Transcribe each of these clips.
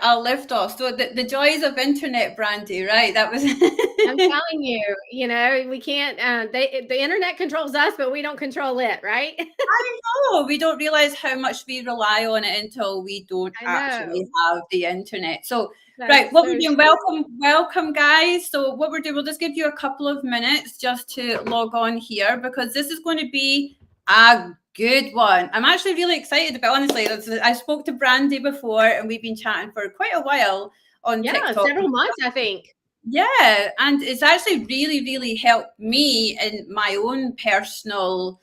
I'll lift off. So the joys of internet, Brandi, right? That was. I'm telling you, we can't. The internet controls us, but we don't control it, right? I know. We don't realize how much we rely on it until we don't I actually know. have the internet. So, right, That's what we're so doing, true. welcome, guys. So, what we're doing, we'll just give you a couple of minutes just to log on here because this is going to be a good one. I'm actually really excited, but honestly, I spoke to Brandi before and we've been chatting for quite a while on Yeah, TikTok. several months, I think. Yeah, and it's actually really, really helped me in my own personal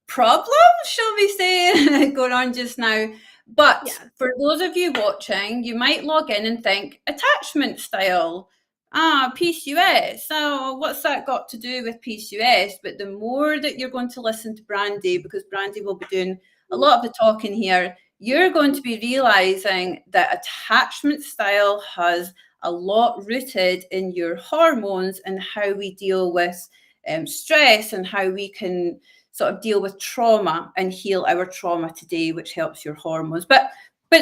problems, shall we say, going on just now. But Yeah. for those of you watching, you might log in and think attachment style. PCOS. So what's that got to do with PCOS? But the more that you're going to listen to Brandi, because Brandi will be doing a lot of the talking here, you're going to be realizing that attachment style has a lot rooted in your hormones and how we deal with stress and how we can sort of deal with trauma and heal our trauma today, which helps your hormones. But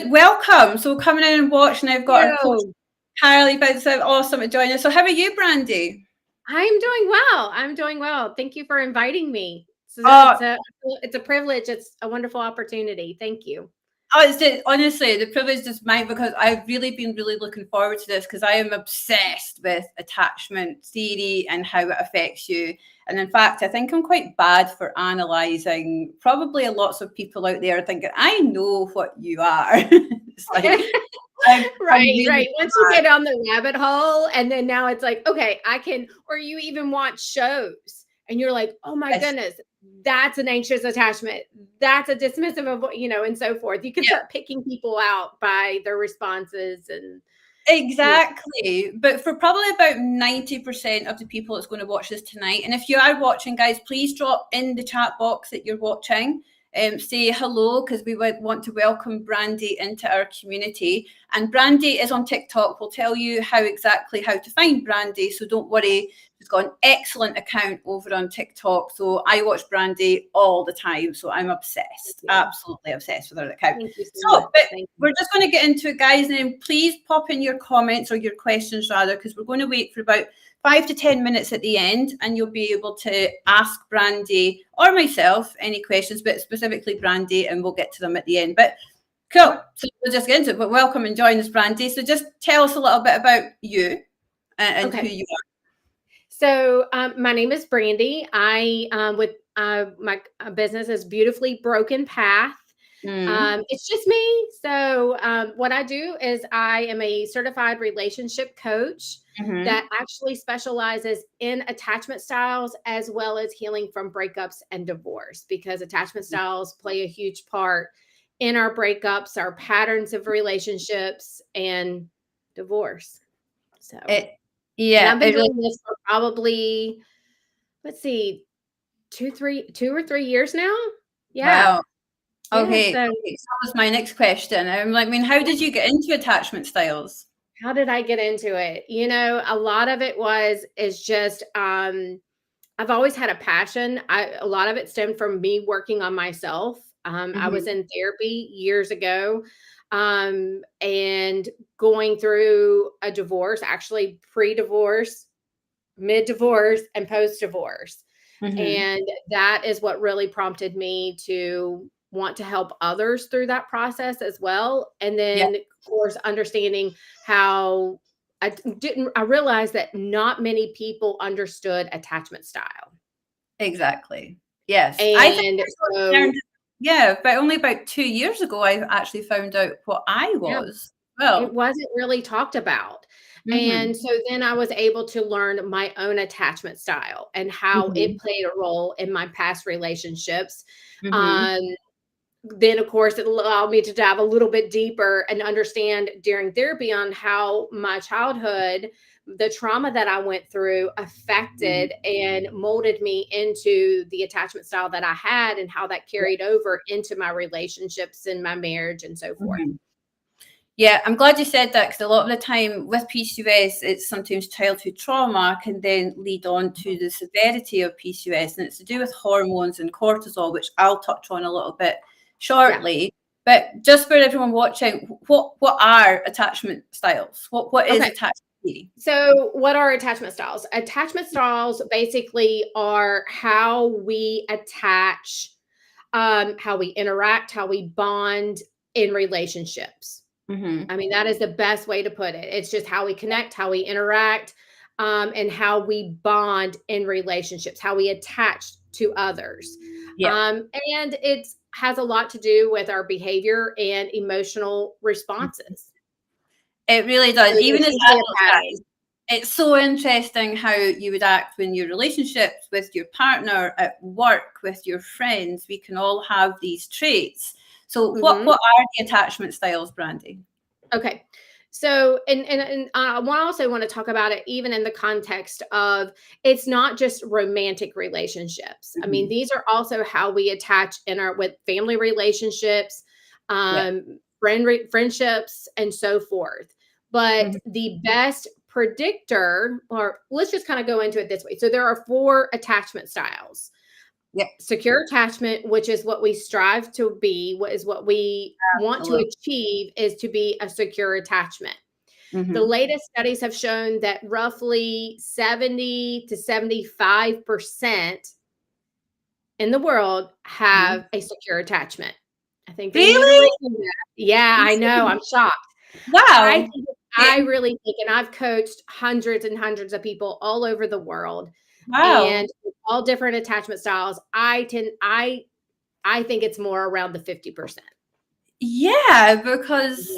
welcome. So coming in and watching, I've got our coach Carly. It's so awesome to join us. So how are you, Brandi? I'm doing well. I'm doing well. Thank you for inviting me. Oh, It's a privilege. It's a wonderful opportunity. Thank you. honestly, the privilege is mine because I've really been really looking forward to this because I am obsessed with attachment theory and how it affects you. And in fact, I think I'm quite bad for analysing. Probably lots of people out there thinking, I know what you are. It's like, I'm Right, really right. Once you get on the rabbit hole, and then now it's like, okay, I can, or you even watch shows and you're like, oh my bad. goodness, that's an anxious attachment. That's a dismissive of, and so forth. You can start picking people out by their responses and. Exactly. But for probably about 90% of the people that's going to watch this tonight, and if you are watching, guys, please drop in the chat box that you're watching. Say hello because we would want to welcome Brandi into our community. And Brandi is on TikTok. We'll tell you how to find Brandi. So don't worry. She's got an excellent account over on TikTok. So I watch Brandi all the time. So I'm obsessed, absolutely obsessed with her account. Thank you so much. But we're just going to get into it, guys. And then please pop in your comments or your questions rather, because we're going to wait for about 5 to 10 minutes at the end, and you'll be able to ask Brandi or myself any questions, but specifically Brandi, and we'll get to them at the end. But cool. So we'll just get into it. But welcome and join us, Brandi. So just tell us a little bit about you and who you are. So my name is Brandi. My business is Beautifully Broken Path. It's just me. So what I do is I am a certified relationship coach that actually specializes in attachment styles as well as healing from breakups and divorce, because attachment styles play a huge part in our breakups, our patterns of relationships, and divorce. So I've been doing this for probably, let's see, 2 or 3 years now. Yeah. Wow. Okay, so that was my next question. I mean, how did you get into attachment styles? How did I get into it? A lot of it is just I've always had a passion. A lot of it stemmed from me working on myself. I was in therapy years ago, and going through a divorce, actually pre-divorce, mid-divorce, and post-divorce. And that is what really prompted me to want to help others through that process as well. And then, of course, understanding how I realized that not many people understood attachment style. Exactly. Yes. And I think but only about 2 years ago, I actually found out what I was. Well, it wasn't really talked about. And so then I was able to learn my own attachment style and how it played a role in my past relationships. Then, of course, it allowed me to dive a little bit deeper and understand during therapy on how my childhood, the trauma that I went through, affected and molded me into the attachment style that I had, and how that carried over into my relationships and my marriage and so forth. Yeah, I'm glad you said that, because a lot of the time with PCOS, it's sometimes childhood trauma can then lead on to the severity of PCOS, and it's to do with hormones and cortisol, which I'll touch on a little bit shortly. But just for everyone watching, what are attachment styles? What is attachment theory? So what are attachment styles? Attachment styles basically are how we attach, how we interact, how we bond in relationships. I mean, that is the best way to put it. It's just how we connect, how we interact, and how we bond in relationships, how we attach to others. And it has a lot to do with our behavior and emotional responses. It really does. Even as adults, guys, it's so interesting how you would act when your relationships with your partner, at work, with your friends. We can all have these traits. So what are the attachment styles, Brandi? Okay. So, and I also want to talk about it even in the context of it's not just romantic relationships. I mean, these are also how we attach with family relationships, friendships, and so forth. But the best predictor, or let's just kind of go into it this way. So there are 4 attachment styles. Secure attachment, which is what we strive to be, what we want to achieve, is to be a secure attachment. The latest studies have shown that roughly 70 to 75% in the world have a secure attachment. I think they really? Yeah, I know. I'm shocked. Wow. I really think, and I've coached hundreds and hundreds of people all over the world. Wow. And all different attachment styles. I think it's more around the 50%. Yeah, because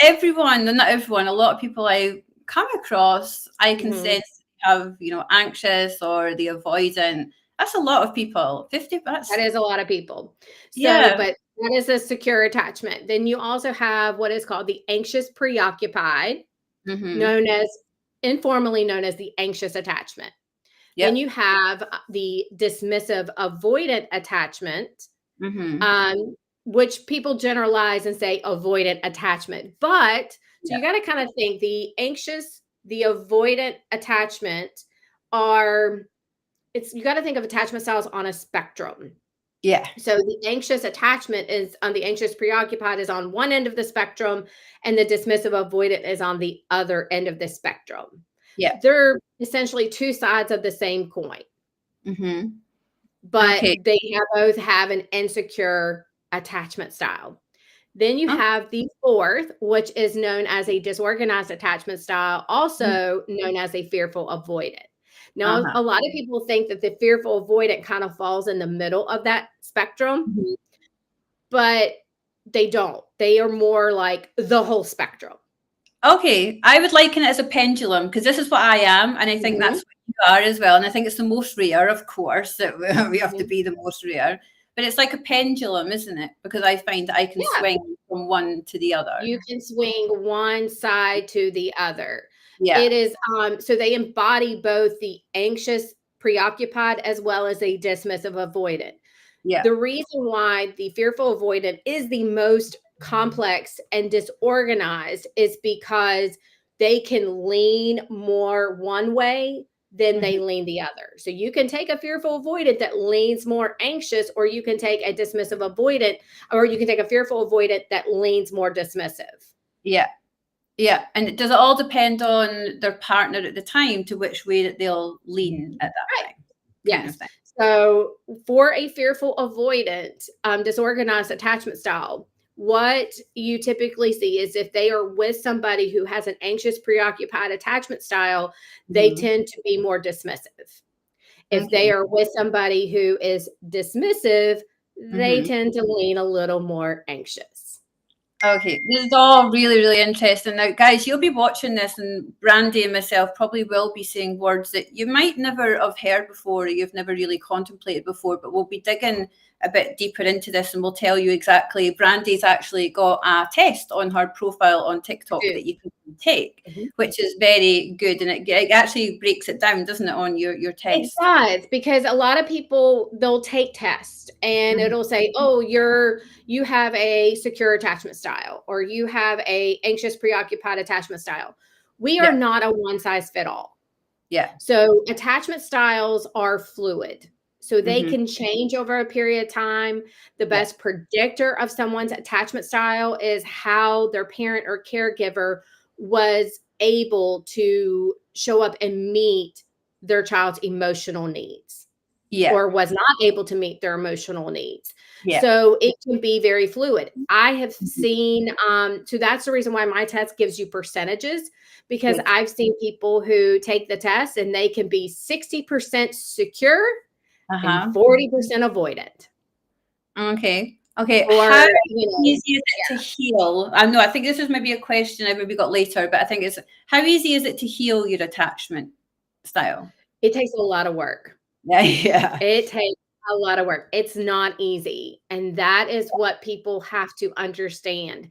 everyone, not everyone, a lot of people I come across, I can sense have, anxious or the avoidant. That's a lot of people. 50. That is a lot of people. So, but that is a secure attachment. Then you also have what is called the anxious preoccupied, informally known as the anxious attachment. Then you have the dismissive avoidant attachment, which people generalize and say avoidant attachment. But so you got to kind of think the anxious, the avoidant attachment you got to think of attachment styles on a spectrum. Yeah. So the anxious attachment is on the anxious preoccupied is on one end of the spectrum, and the dismissive avoidant is on the other end of the spectrum. Yeah. They're essentially 2 sides of the same coin. But they both have an insecure attachment style. Then you have the 4th, which is known as a disorganized attachment style, also known as a fearful avoidant. Now, a lot of people think that the fearful avoidant kind of falls in the middle of that spectrum, but they don't. They are more like the whole spectrum. Okay, I would liken it as a pendulum, because this is what I am, and I think that's what you are as well. And I think it's the most rare, of course, that we have to be the most rare. But it's like a pendulum, isn't it? Because I find that I can swing from one to the other. You can swing one side to the other. Yeah. It is so they embody both the anxious preoccupied as well as a dismissive avoidant. Yeah. The reason why the fearful avoidant is the most complex and disorganized is because they can lean more one way than they lean the other. So you can take a fearful avoidant that leans more anxious, or you can take a dismissive avoidant, or you can take a fearful avoidant that leans more dismissive. Yeah. Yeah. And does it all depend on their partner at the time to which way that they'll lean at that time? Yes. So for a fearful avoidant, disorganized attachment style, what you typically see is if they are with somebody who has an anxious, preoccupied attachment style, they tend to be more dismissive. If they are with somebody who is dismissive, they tend to lean a little more anxious. Okay, this is all really, really interesting. Now, guys, you'll be watching this, and Brandi and myself probably will be saying words that you might never have heard before, or you've never really contemplated before, but we'll be digging a bit deeper into this, and we'll tell you exactly. Brandi's actually got a test on her profile on TikTok that you can take, which is very good, and it actually breaks it down, doesn't it, on your test? It does, because a lot of people, they'll take tests and it'll say, oh, you have a secure attachment style, or you have a anxious preoccupied attachment style. We are not a one size fit all. Yeah. So attachment styles are fluid. So they can change over a period of time. The best predictor of someone's attachment style is how their parent or caregiver was able to show up and meet their child's emotional needs. Or was not able to meet their emotional needs. So it can be very fluid. I have seen, so that's the reason why my test gives you percentages, because I've seen people who take the test and they can be 60% secure and 40% avoidant. Okay. Or, how easy is it to heal? I think this is maybe a question I maybe got later, but I think it's, how easy is it to heal your attachment style? It takes a lot of work. Yeah. It takes a lot of work. It's not easy. And that is what people have to understand.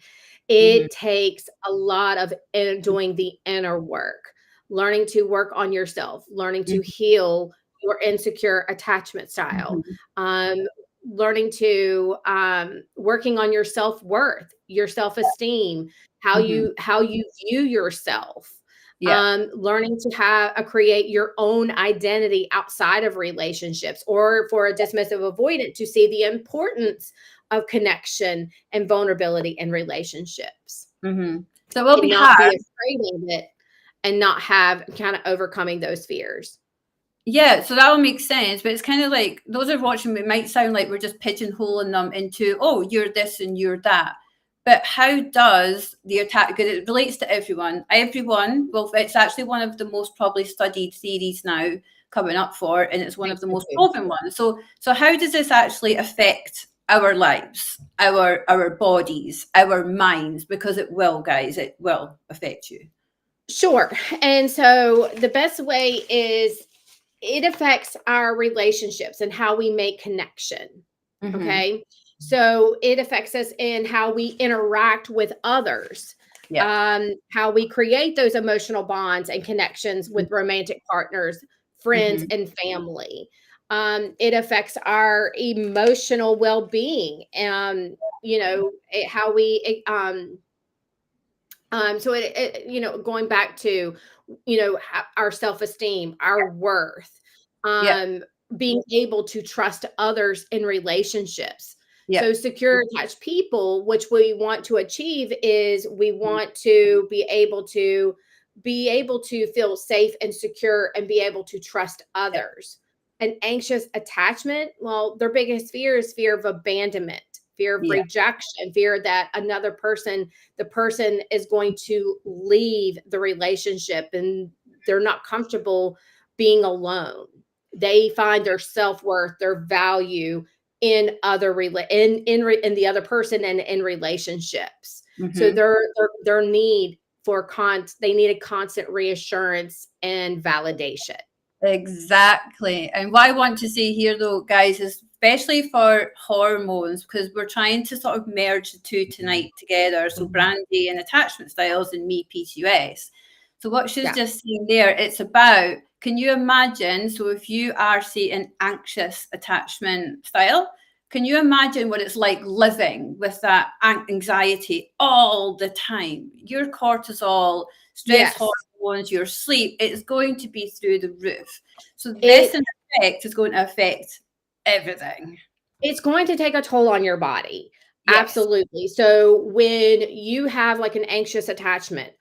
It takes a lot of doing the inner work, learning to work on yourself, learning to heal your insecure attachment style, learning to working on your self-worth, your self-esteem, how you view yourself. Learning to create your own identity outside of relationships, or for a dismissive avoidant to see the importance of connection and vulnerability in relationships. So we'll not be afraid of it and not have kind of overcoming those fears. Yeah, so that will make sense, but it's kind of like, those are watching, it might sound like we're just pigeonholing them into, oh, you're this and you're that. But how does the attack, because it relates to everyone, well, it's actually one of the most probably studied theories now coming up for, and it's one of the most proven ones. So how does this actually affect our lives, our bodies, our minds? Because it will, guys, it will affect you. Sure. And so the best way is, it affects our relationships and how we make connection. Okay. So it affects us in how we interact with others, how we create those emotional bonds and connections with romantic partners, friends, and family. It affects our emotional well-being, and how we so it going back to our self-esteem, our worth, being able to trust others in relationships. So secure attached people, which we want to achieve, is we want to be able to feel safe and secure and be able to trust others. An anxious attachment, well, their biggest fear is fear of abandonment, fear of rejection, fear that the person is going to leave the relationship, and they're not comfortable being alone. They find their self-worth, their value in in the other person and in relationships. So their need for they need a constant reassurance and validation. Exactly. And what I want to say here, though, guys, is especially for hormones, because we're trying to sort of merge the two tonight together. So Brandi and attachment styles, and me, PCOS. So what she's just saying there, it's about, can you imagine, so if you are, say, an anxious attachment style, can you imagine what it's like living with that anxiety all the time? Your cortisol, stress hormones, your sleep, it's going to be through the roof. So this, in effect, is going to affect everything. It's going to take a toll on your body. Absolutely. So when you have like an anxious attachment,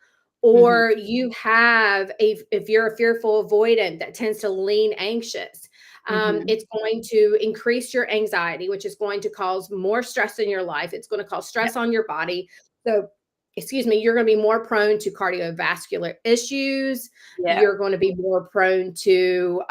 or you have if you're a fearful avoidant that tends to lean anxious, it's going to increase your anxiety, which is going to cause more stress in your life. It's going to cause stress on your body. So, you're going to be more prone to cardiovascular issues. You're going to be more prone to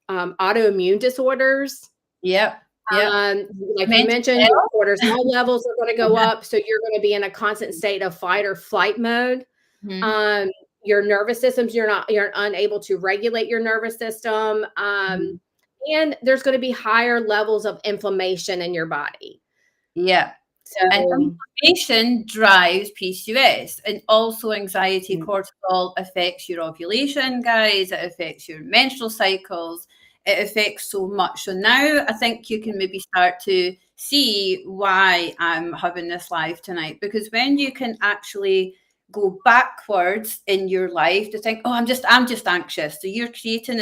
autoimmune disorders. Like you mentioned, your cortisol levels are going to go up. So you're going to be in a constant state of fight or flight mode. Your nervous systems, you're unable to regulate your nervous system. And there's going to be higher levels of inflammation in your body. So, and inflammation drives PCOS, and also anxiety, cortisol affects your ovulation, guys. It affects your menstrual cycles. It affects so much. So now I think you can maybe start to see why I'm having this live tonight, because when you can actually go backwards in your life to think, oh, I'm just anxious. So you're creating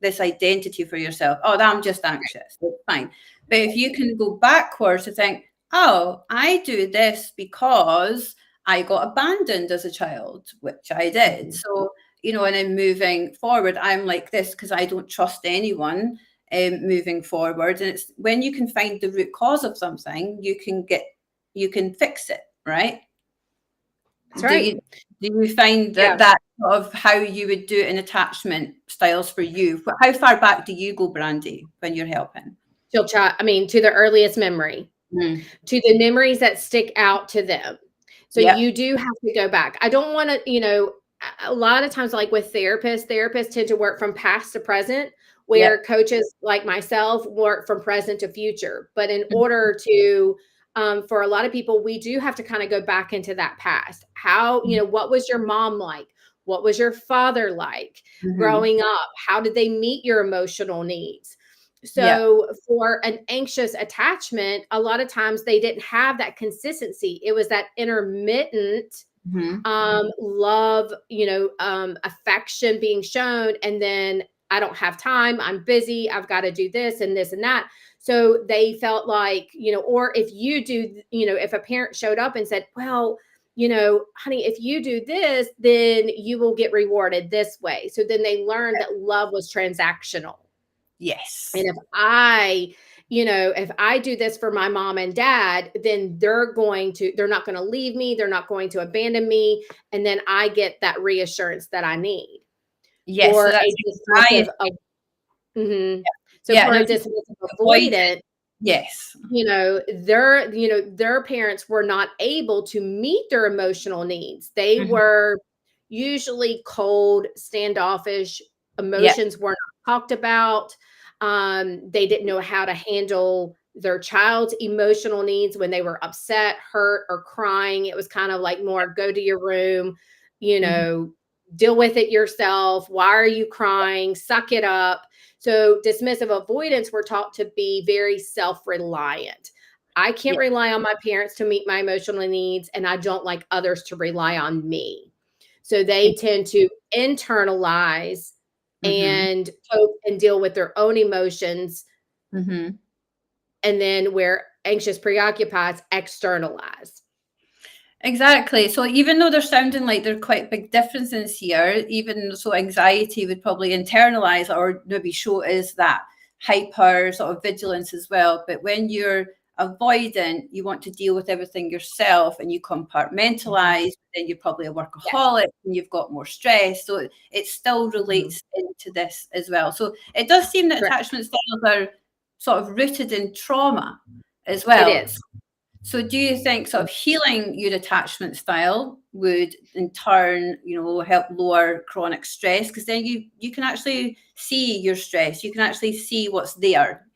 this identity for yourself. Oh, I'm just anxious. That's fine. But if you can go backwards to think, oh, I do this because I got abandoned as a child, which I did. So, you know, and then moving forward, I'm like this because I don't trust anyone moving forward. And it's when you can find the root cause of something, you can fix it, right? That's right. Do you find that that's sort of how you would do it in attachment styles for you? How far back do you go, Brandi, when you're helping? To the earliest memory, to the memories that stick out to them. So you do have to go back. I don't want to, you know, a lot of times, like with therapists tend to work from past to present, where coaches like myself work from present to future. But in order to, for a lot of people, we do have to kind of go back into that past. How, you know, what was your mom like? What was your father like growing up? How did they meet your emotional needs? So for an anxious attachment, a lot of times they didn't have that consistency. It was that intermittent love, you know, affection being shown. And then I don't have time. I'm busy. I've got to do this and this and that. So they felt like, you know, or if you do, you know, if a parent showed up and said, well, you know, honey, if you do this, then you will get rewarded this way. So then they learned that love was transactional. Yes. And if I do this for my mom and dad, then they're not going to leave me. They're not going to abandon me. And then I get that reassurance that I need. Yes. Or So that's a dismissive, for a dismissive avoidant, yes. You know, their parents were not able to meet their emotional needs. They were usually cold, standoffish. Emotions were not talked about. They didn't know how to handle their child's emotional needs when they were upset, hurt, or crying. It was kind of like more go to your room, you know, deal with it yourself. Why are you crying? Suck it up. So dismissive avoidants were taught to be very self-reliant. I can't rely on my parents to meet my emotional needs, and I don't like others to rely on me. So they tend to internalize and cope and deal with their own emotions. And then where anxious preoccupies, externalize. Exactly. So even though they're sounding like they're quite big differences here, even so anxiety would probably internalize or maybe show is that hyper sort of vigilance as well. But when you're avoidant, you want to deal with everything yourself and you compartmentalize, then you're probably a workaholic and you've got more stress. So it still relates into this as well. So it does seem that attachment styles are sort of rooted in trauma as well. It is. So do you think sort of healing your attachment style would in turn, you know, help lower chronic stress? Because then you can actually see your stress. You can actually see what's there.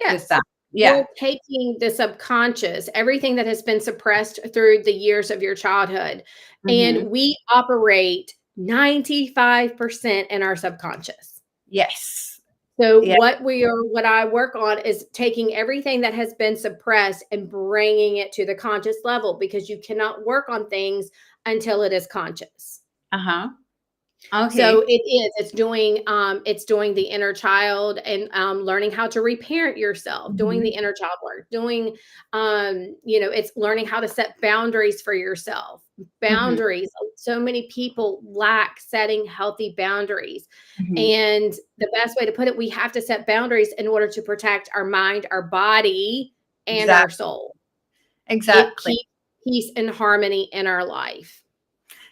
Yes. With that. Yeah. You're taking the subconscious, everything that has been suppressed through the years of your childhood. And we operate 95% in our subconscious. Yes. So what I work on is taking everything that has been suppressed and bringing it to the conscious level, because you cannot work on things until it is conscious. Okay. So it's doing the inner child and learning how to reparent yourself, doing the inner child work, doing it's learning how to set boundaries for yourself. Boundaries. So many people lack setting healthy boundaries. And the best way to put it, we have to set boundaries in order to protect our mind, our body, and our soul. Exactly. It keeps peace and harmony in our life.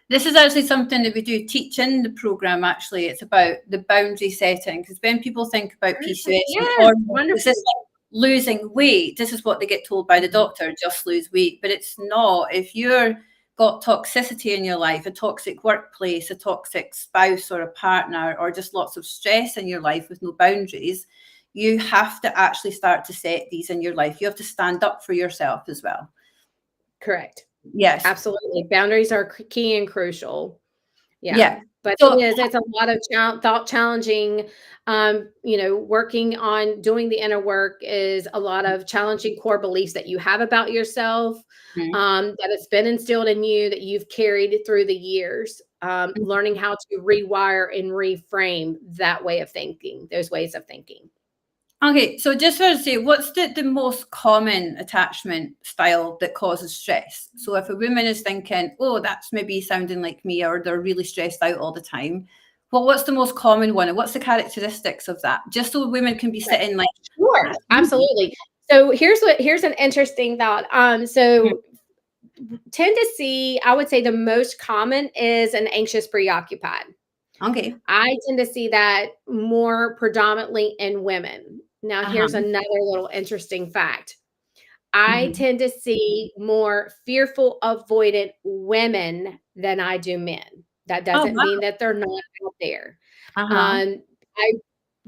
This is actually something that we do teach in the program. Actually, it's about the boundary setting, because when people think about PCOS, it's just like losing weight. This is what they get told by the doctor: just lose weight. But it's not. If you're got toxicity in your life, a toxic workplace, a toxic spouse or a partner, or just lots of stress in your life with no boundaries, you have to actually start to set these in your life. You have to stand up for yourself as well. Correct. Yes, absolutely. Boundaries are key and crucial. Yeah. But So it's a lot of thought challenging, working on doing the inner work is a lot of challenging core beliefs that you have about yourself, Mhm. that has been instilled in you that you've carried through the years, learning how to rewire and reframe that way of thinking, those ways of thinking. Okay, so just want to say, what's the most common attachment style that causes stress? So if a woman is thinking, oh, that's maybe sounding like me, or they're really stressed out all the time, well, what's the most common one, and what's the characteristics of that? Just so women can be sitting like, Sure, that's me. absolutely. So here's an interesting thought. Mhm. Tend to see, I would say the most common is an anxious preoccupied. Okay. I tend to see that more predominantly in women. Now, Uh-huh. here's another little interesting fact. I Mhm. tend to see more fearful, avoidant women than I do men. That Oh, doesn't mean wow. that they're not out there. Uh-huh. I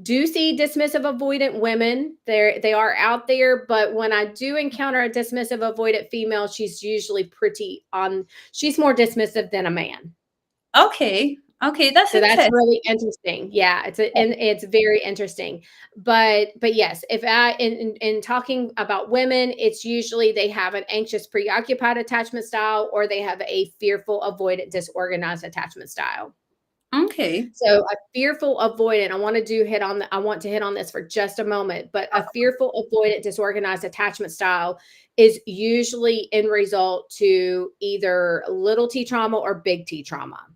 do see dismissive avoidant women. They are out there, but when I do encounter a dismissive avoidant female, she's usually she's more dismissive than a man. Okay. Okay, that's So that's interesting. really interesting. Yeah, and it's very interesting. But yes, if I in talking about women, it's usually they have an anxious preoccupied attachment style or they have a fearful avoidant disorganized attachment style. Okay. So a fearful avoidant, I want to hit on this for just a moment, but a fearful avoidant disorganized attachment style is usually in result to either little T trauma or big T trauma.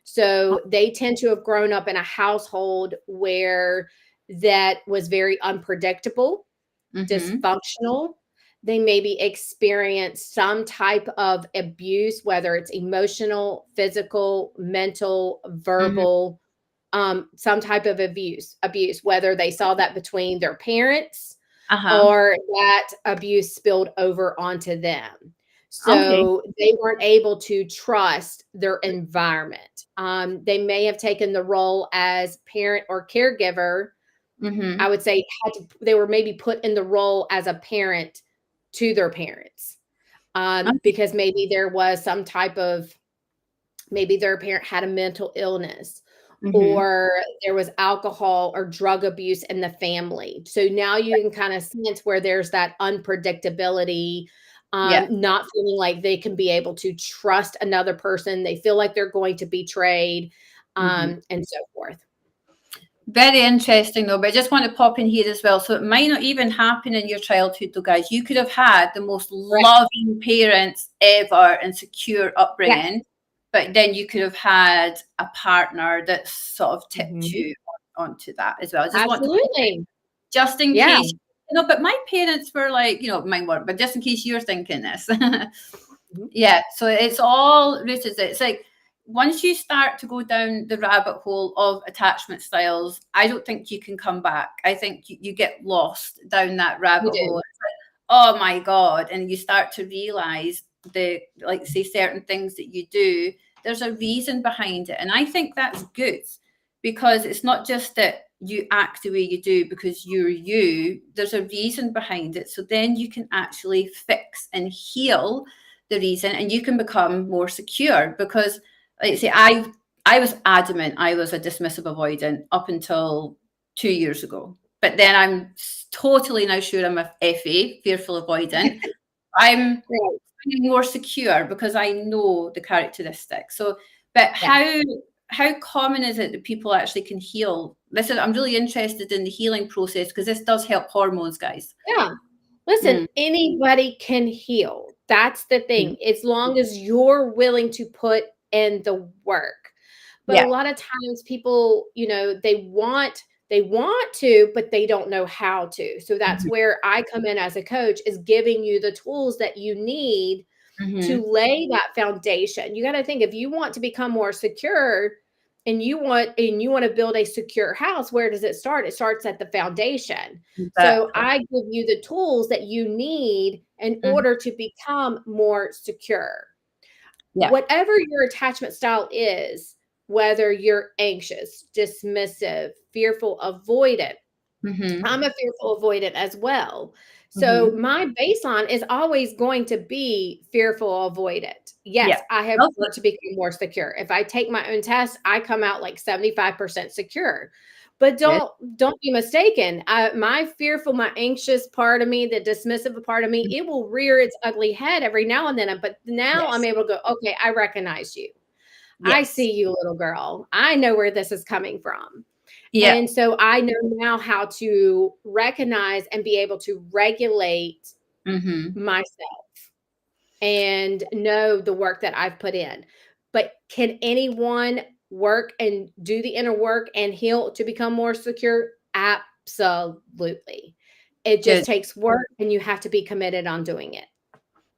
So they tend to have grown up in a household where that was very unpredictable, Mm-hmm. dysfunctional. They maybe experience some type of abuse, whether it's emotional, physical, mental, Mm-hmm. verbal, some type of abuse, whether they saw that between their parents Uh-huh. or that abuse spilled over onto them. Okay. So they weren't able to trust their environment. They may have taken the role as parent or caregiver. I Mm-hmm. would say they were maybe put in the role as a parent to their parents, Okay. because maybe there was some type of maybe their parent had a mental illness Mm-hmm. or there was alcohol or drug abuse in the family. So now you can kind of sense where there's that unpredictability, Yeah. not feeling like they can be able to trust another person. They feel like they're going to be betrayed, Mm-hmm. and so forth. Very interesting, though. But I just want to pop in here as well. So it might not even happen in your childhood, though, guys. You could have had the most Right. loving parents ever and secure Yes. upbringing, but then you could have had a partner that sort of tipped Mhm. you onto that as well. I just want to, Absolutely. just in Yeah. case, but my parents were like, mine weren't, but just in case you're thinking this. Mhm. Yeah, so it's all rooted. It's like once you start to go down the rabbit hole of attachment styles, I don't think you can come back. I think you get lost down that You rabbit hole. do. It's like, oh my God. And you start to realize like say certain things that you do, there's a reason behind it. And I think that's good because it's not just that you act the way you do because you're you, there's a reason behind it. So then you can actually fix and heal the reason and you can become more secure because like I say I was adamant I was a dismissive avoidant up until 2 years ago, but then I'm totally now sure I'm a FA, fearful avoidant. I'm Right. feeling more secure because I know the characteristics. So but Yes. how common is it that people actually can heal? Listen, I'm really interested in the healing process because this does help hormones, guys. Yeah. Listen, Mm, anybody can heal. That's the mm, thing. As long as you're willing to put in the work. But a yeah. lot of times people, they want to, but they don't know how to. So that's Mhm, where I come in as a coach is giving you the tools that you need to mhm. lay that foundation. You got to think if you want to become more secure and you want to build a secure house, where does it start? It starts at the foundation. So Exactly. I give you the tools that you need in Mhm. order to become more secure. Yeah. Whatever your attachment style is, whether you're anxious, dismissive, fearful, avoidant, Mhm. I'm a fearful avoidant as well. So my baseline is always going to be fearful, avoidant. Yes, Yeah. I have Okay. worked to become more secure. If I take my own test, I come out like 75% secure. But Good. don't be mistaken. My fearful, my anxious part of me, the dismissive part of me, it will rear its ugly head every now and then. But now I'm Yes. able to go, okay, I recognize you. I Yes. see you, little girl. I know where this is coming from. Yeah. And so I know now how to recognize and be able to regulate myself and know the work that I've put in. But can anyone work and do the inner work and heal to become more secure? Absolutely. It Good. just takes work and you have to be committed on doing it.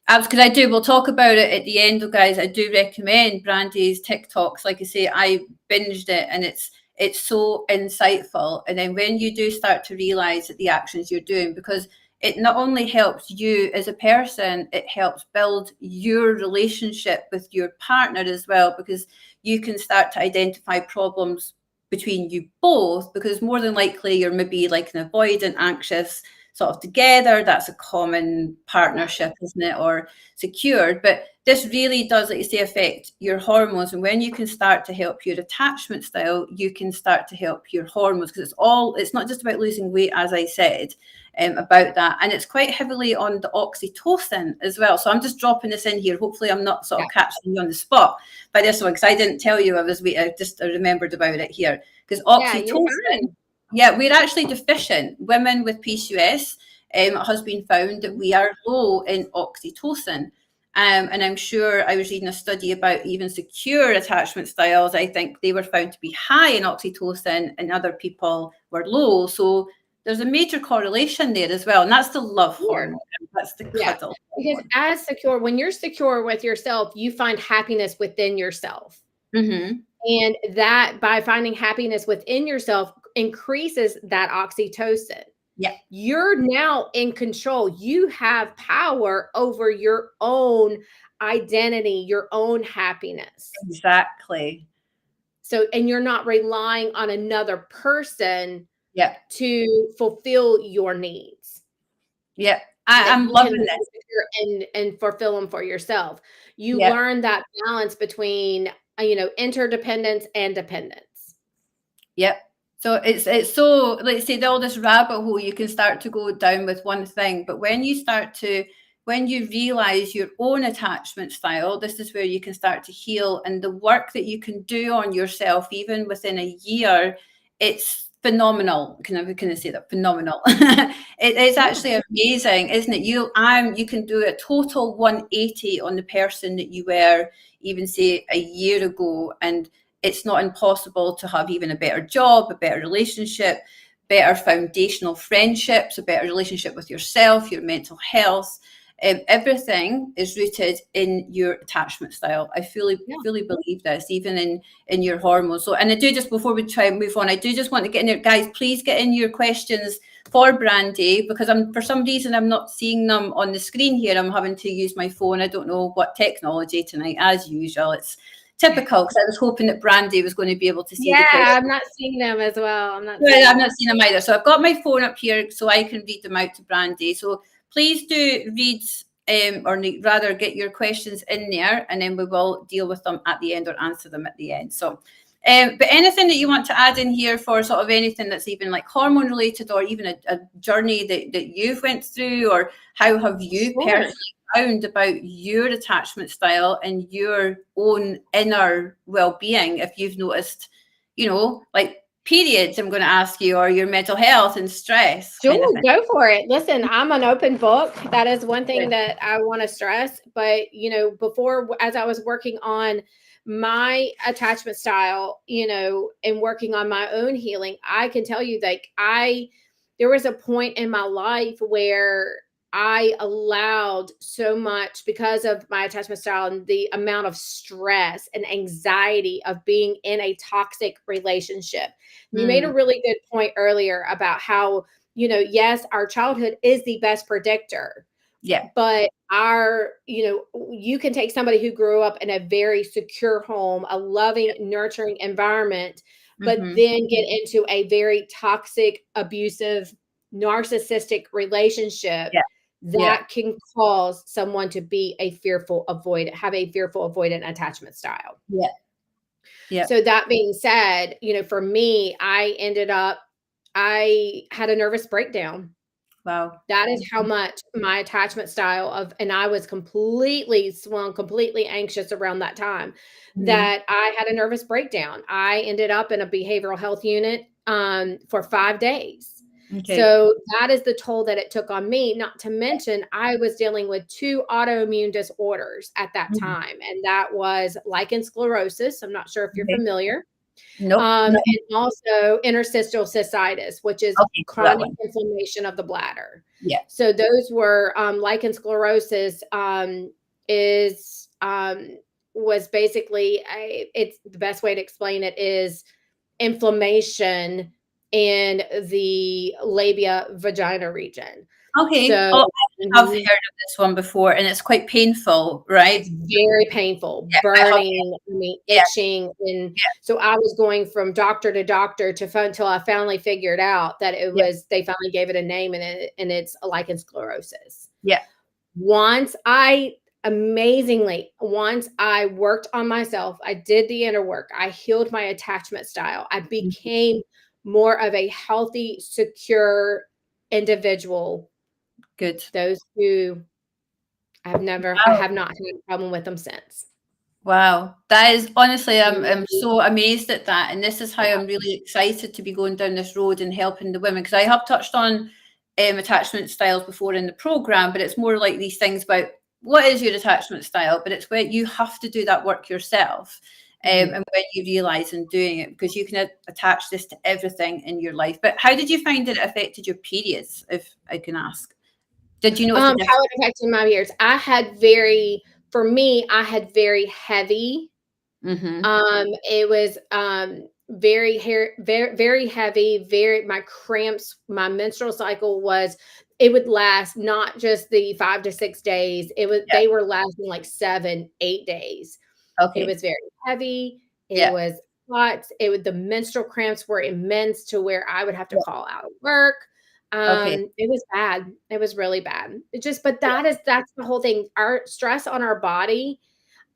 Because I do, we'll talk about it at the end, though, guys. I do recommend Brandi's TikToks. Like I say, I binged it, and it's so insightful. And then when you do start to realize that the actions you're doing, because it not only helps you as a person, it helps build your relationship with your partner as well, because you can start to identify problems between you both, because more than likely you're maybe like an avoidant, anxious sort of together. That's a common partnership, isn't it? Or secured. But this really does, like you say, affect your hormones. And when you can start to help your attachment style, you can start to help your hormones, because it's not just about losing weight, as I said, about that. And it's quite heavily on the oxytocin as well. So I'm just dropping this in here. Hopefully I'm not sort of catching you on the spot by this one, because I didn't tell you I remembered about it here. Because oxytocin, yeah, we're actually deficient. Women with PCOS, it has been found that we are low in oxytocin. And I'm sure I was reading a study about even secure attachment styles. I think they were found to be high in oxytocin and other people were low. So there's a major correlation there as well. And that's the love hormone. That's the cuddle hormone. Because when you're secure with yourself, you find happiness within yourself. And that by finding happiness within yourself increases that oxytocin. Yeah. You're now in control. You have power over your own identity, your own happiness. Exactly. So, and you're not relying on another person to fulfill your needs. Yeah. I'm loving this. And fulfill them for yourself. You learn that balance between, interdependence and dependence. Yep. So it's so, let's say, all this rabbit hole you can start to go down with one thing, but when you realize your own attachment style, this is where you can start to heal, and the work that you can do on yourself, even within a year, it's phenomenal. Can I say that? Phenomenal. It's actually amazing, isn't it? You can do a total 180 on the person that you were even say a year ago, and it's not impossible to have even a better job, a better relationship, better foundational friendships, a better relationship with yourself, your mental health. Everything is rooted in your attachment style. I fully believe this, even in your hormones. So, and I do, just before we try and move on, I do just want to get in there, guys, please get in your questions for Brandi, because for some reason I'm not seeing them on the screen here. I'm having to use my phone. I don't know what technology tonight, as usual. It's typical, because I was hoping that Brandi was going to be able to see the questions. I'm not seeing them as well. I'm not seeing them either. So I've got my phone up here so I can read them out to Brandi. So please do read, or rather get your questions in there, and then we will deal with them at the end or answer them at the end. So, but anything that you want to add in here for sort of anything that's even like hormone related, or even a journey that you've went through, or how have you personally found about your attachment style and your own inner well-being, if you've noticed, like periods, I'm going to ask you, or your mental health and stress. Sure, go for it. Listen, I'm an open book. That is one thing that I want to stress. But, before, as I was working on my attachment style, and working on my own healing, I can tell you, like, there was a point in my life where I allowed so much, because of my attachment style and the amount of stress and anxiety of being in a toxic relationship. You made a really good point earlier about how, yes, our childhood is the best predictor. Yeah. But you can take somebody who grew up in a very secure home, a loving, nurturing environment, but then get into a very toxic, abusive narcissistic relationship that can cause someone to be a fearful avoidant, have a fearful avoidant attachment style. Yeah. So that being said, for me, I had a nervous breakdown. Wow. That is how much my attachment style and I was completely anxious around that time, that I had a nervous breakdown. I ended up in a behavioral health unit for 5 days. Okay. So that is the toll that it took on me, not to mention I was dealing with 2 autoimmune disorders at that time. And that was lichen sclerosis. I'm not sure if you're familiar. Nope. And also interstitial cystitis, which is chronic inflammation of the bladder. Yeah. So those were lichen sclerosis was basically it's the best way to explain it is inflammation in the labia vagina region. Okay. So I've heard of this one before, and it's quite painful, right? It's very painful, burning, itching. And so I was going from doctor to doctor until I finally figured out that it was, they finally gave it a name, and it's lichen sclerosis. Yeah. Once I worked on myself, I did the inner work, I healed my attachment style, I became more of a healthy, secure individual. Good. Those who I have not had a problem with them since. Wow. That is honestly, I'm so amazed at that. And this is how I'm really excited to be going down this road and helping the women, because I have touched on attachment styles before in the program, but it's more like these things about what is your attachment style, but it's where you have to do that work yourself. And when you realize and doing it, because you can attach this to everything in your life. But how did you find that it affected your periods, if I can ask? Did you know how it affected my periods? I had very heavy. It was very heavy. My cramps, my menstrual cycle it would last not just the 5 to 6 days. They were lasting like 7, 8 days. Okay. It was very heavy. It was hot. The menstrual cramps were immense to where I would have to call out of work. It was bad. It was really bad. That's the whole thing. Our stress on our body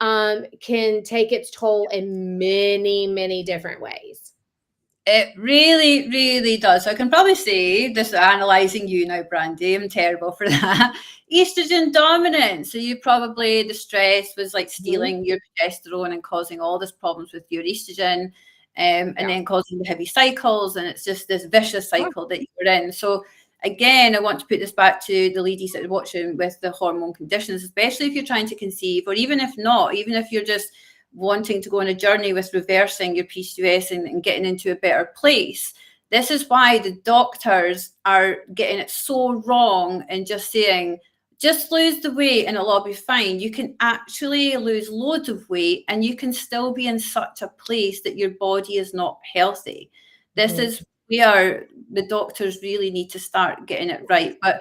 can take its toll in many, many different ways. It really, really does. So I can probably say this, analyzing you now, Brandi, I'm terrible for that. Estrogen dominant. So the stress was like stealing your progesterone and causing all these problems with your estrogen. And then causing the heavy cycles, and it's just this vicious cycle that you're in. So again, I want to put this back to the ladies that are watching with the hormone conditions, especially if you're trying to conceive, or even if not, even if you're just wanting to go on a journey with reversing your PCOS and getting into a better place. This is why the doctors are getting it so wrong and just saying, just lose the weight and it'll all be fine. You can actually lose loads of weight and you can still be in such a place that your body is not healthy. This is where the doctors really need to start getting it right. But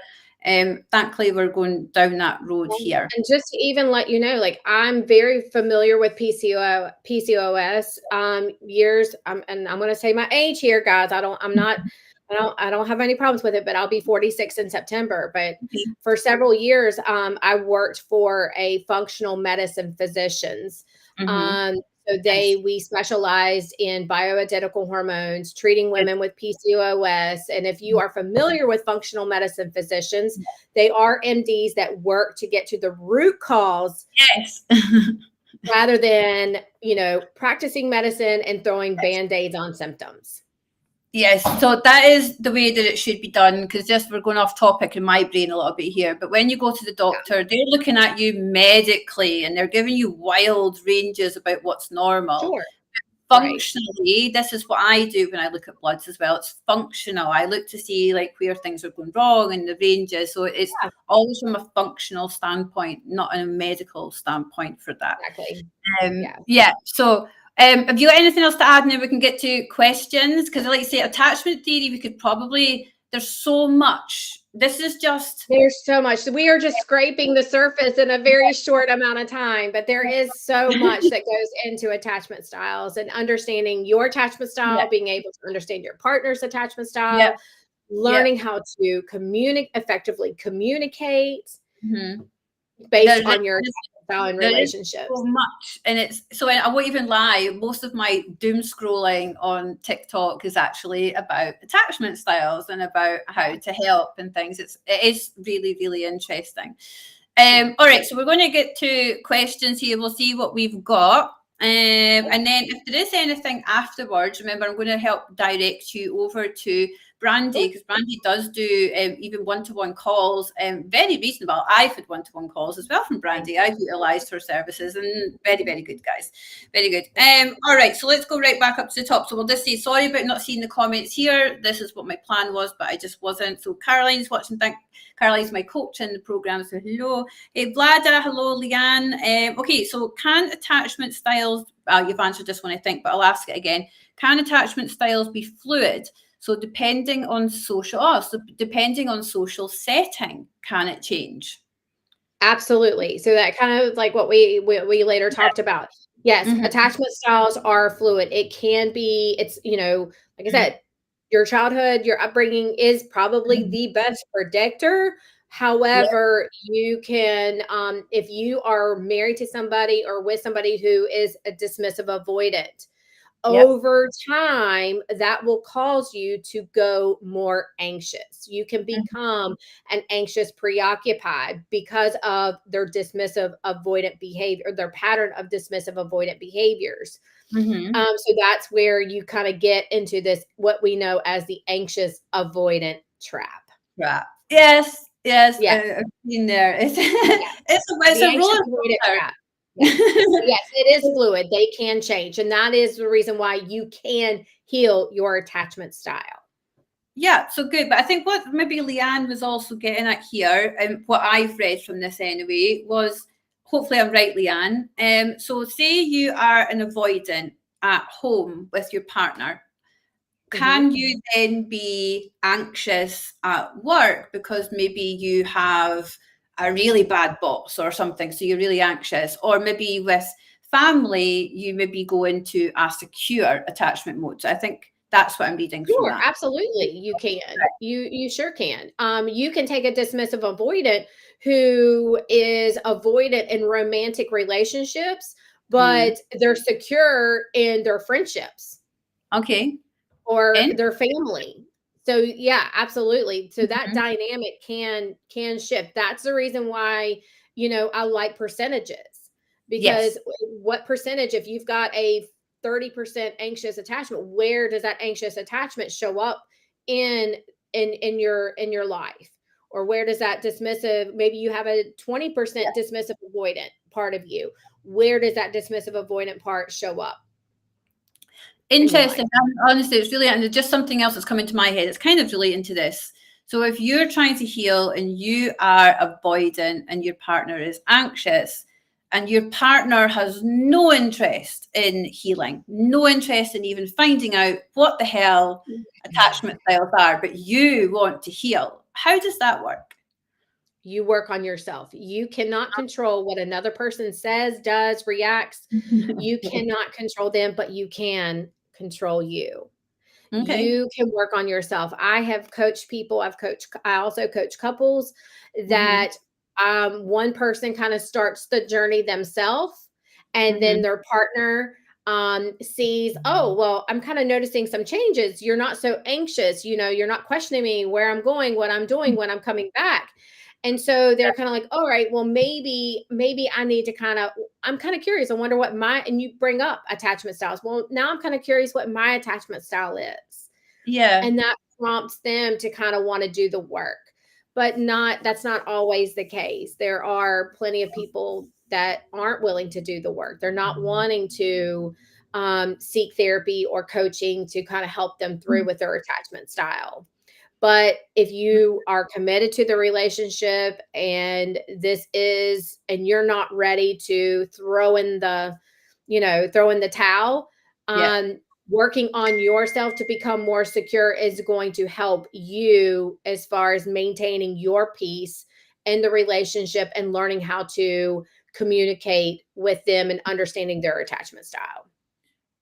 thankfully, we're going down that road here. And just to even let you know, like, I'm very familiar with PCOS years. And I'm going to say my age here, guys. I don't have any problems with it, but I'll be 46 in September. But for several years, I worked for a functional medicine physicians. So we specialized in bioidentical hormones, treating women with PCOS. And if you are familiar with functional medicine physicians, they are MDs that work to get to the root cause. Yes. Rather than, practicing medicine and throwing Band-Aids on symptoms. Yes, so that is the way that it should be done, because we're going off topic in my brain a little bit here. But when you go to the doctor, they're looking at you medically and they're giving you wild ranges about what's normal. Sure. Functionally, this is what I do when I look at bloods as well. It's functional. I look to see like where things are going wrong and the ranges. So it's always from a functional standpoint, not a medical standpoint for that. Exactly. So have you got anything else to add? Now we can get to questions, because I like to say attachment theory, we could probably, there's so much. There's so much. We are just scraping the surface in a very short amount of time, but there is so much that goes into attachment styles and understanding your attachment style, being able to understand your partner's attachment style, learning how to effectively communicate Mm-hmm. based on your style and There is relationships. so much, and it's so I won't even lie. Most of my doom scrolling on TikTok is actually about attachment styles and about how to help and things. It is really, really interesting. All right, so we're going to get to questions here. We'll see what we've got. And then if there is anything afterwards, remember, I'm going to help direct you over to Brandi, because Brandi does do even one-to-one calls, very reasonable. I've had one-to-one calls as well from Brandi. I've utilised her services, and very, very good, guys. Very good. All right, so let's go right back up to the top. So we'll just say sorry about not seeing the comments here. This is what my plan was, but I just wasn't. So Caroline's watching. Caroline's my coach in the program, so hello. Hey, Vlada, hello, Leanne. Okay, so can attachment styles, you've answered this one, I think, but I'll ask it again. Can attachment styles be fluid? So depending on social social setting, can it change? Absolutely. So that kind of like what we later talked about. Yes, attachment styles are fluid. It can be, it's, like I said, your childhood, your upbringing is probably the best predictor. However, you can, if you are married to somebody or with somebody who is a dismissive avoidant, over time, that will cause you to go more anxious. You can become an anxious preoccupied because of their dismissive avoidant behavior, their pattern of dismissive avoidant behaviors. So that's where you kind of get into this, what we know as the anxious avoidant trap. Yes. I've been there. It's a roller coaster. Yes, it is fluid. They can change. And that is the reason why you can heal your attachment style. Yeah, so good. But I think what maybe Leanne was also getting at here, and what I've read from this anyway, was, hopefully I'm right, Leanne. So say you are an avoidant at home with your partner. Can you then be anxious at work because maybe you have a really bad boss or something, so you're really anxious? Or maybe with family, you maybe go into a secure attachment mode. So I think that's what I'm reading from that. Absolutely. You can. You sure can. You can take a dismissive avoidant who is avoidant in romantic relationships, but they're secure in their friendships. Okay. Or their family. So yeah, absolutely. So that dynamic can shift. That's the reason why, I like percentages, because what percentage, if you've got a 30% anxious attachment, where does that anxious attachment show up in your life? Or where does that dismissive, maybe you have a 20% dismissive avoidant part of you. Where does that dismissive avoidant part show up? Interesting. Honestly, it's really, and just something else that's coming to my head. It's kind of relating to this. So if you're trying to heal and you are avoidant and your partner is anxious, and your partner has no interest in healing, no interest in even finding out what the hell attachment styles are, but you want to heal, how does that work? You work on yourself. You cannot control what another person says, does, reacts. You cannot control them, but you can control you. Okay. You can work on yourself. I have coached people. I also coach couples that one person kind of starts the journey themselves, and then their partner sees, oh, well, I'm kind of noticing some changes. You're not so anxious. You're not questioning me where I'm going, what I'm doing, when I'm coming back. And so they're kind of like, all right, well, maybe I need to I'm kind of curious. I wonder what and you bring up attachment styles. Well, now I'm kind of curious what my attachment style is. Yeah. And that prompts them to kind of want to do the work, but that's not always the case. There are plenty of people that aren't willing to do the work. They're not wanting to seek therapy or coaching to kind of help them through with their attachment style. But if you are committed to the relationship and you're not ready to throw in the towel, working on yourself to become more secure is going to help you as far as maintaining your peace in the relationship and learning how to communicate with them and understanding their attachment style.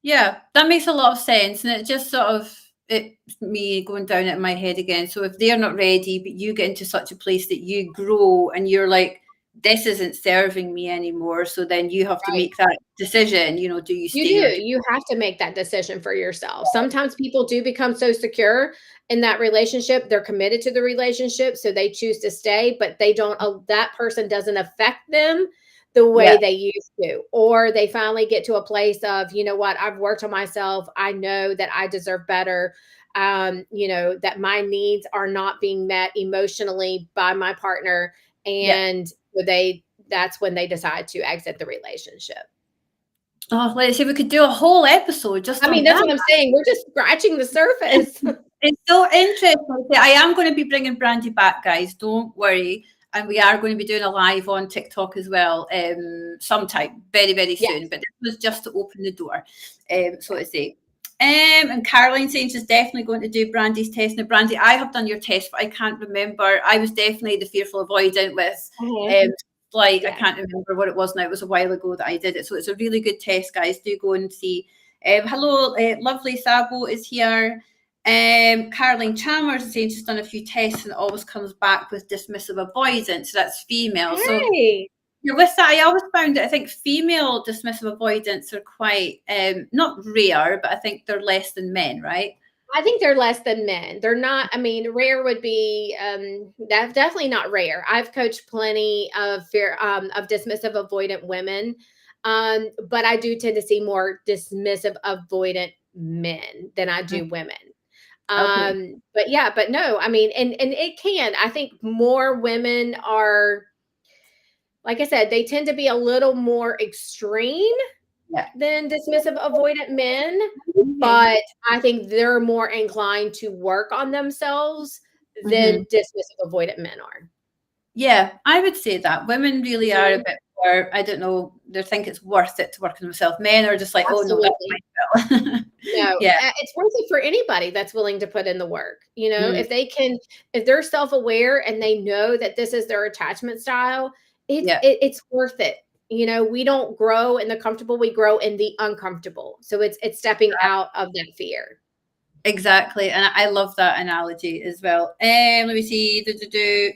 Yeah, that makes a lot of sense. And it just sort of, it's me going down it in my head again. So if they're not ready, but you get into such a place that you grow and you're like, this isn't serving me anymore. So then you have to Right. make that decision, you know, do you You stay or do. do You have to make that decision for yourself. Sometimes people do become so secure in that relationship, they're committed to the relationship, so they choose to stay, but they don't. That person doesn't affect them the way yeah, they used to, or they finally get to a place of, you know what, I've worked on myself. I know that I deserve better. You know that my needs are not being met emotionally by my partner, yeah. and so they. That's when they decide to exit the relationship. Oh, let's see, we could do a whole episode just I mean, on that's that. what I'm saying. We're just scratching the surface. It's so interesting. I am going to be bringing Brandi back, guys. Don't worry. And we are going to be doing a live on TikTok as well, sometime very, very Yes. soon. But this was just to open the door, so to say. And Caroline saying she's definitely going to do Brandi's test. Now, Brandi, I have done your test, but I can't remember. I was definitely the fearful avoidant with like I can't remember what it was now. It was a while ago that I did it. So it's a really good test, guys. Do go and see. Hello, lovely Sabo is here. Caroline Chalmers is saying she's done a few tests and it always comes back with dismissive avoidance. So that's female. So Hey. yeah, with that, I always found that I think female dismissive avoidance are quite not rare, but I think they're less than men, right? I think they're less than men. They're not, I mean, rare would be that's definitely not rare. I've coached plenty of dismissive avoidant women. But I do tend to see more dismissive avoidant men than I do women. Okay. But yeah, but no, I mean, and it can. I think more women are, like I said, they tend to be a little more extreme Yeah. than dismissive avoidant men, Okay. but I think they're more inclined to work on themselves than dismissive avoidant men are. Yeah, I would say that women really are a bit more, I don't know, they think it's worth it to work on themselves. Men are just like, oh no, that's Absolutely. my bill. No, Yeah. it's worth it for anybody that's willing to put in the work. You know, Mm, if they're self-aware and they know that this is their attachment style, yeah. it's worth it. You know, we don't grow in the comfortable, we grow in the uncomfortable. So it's stepping out of that fear. Exactly, and I love that analogy as well. Let me see.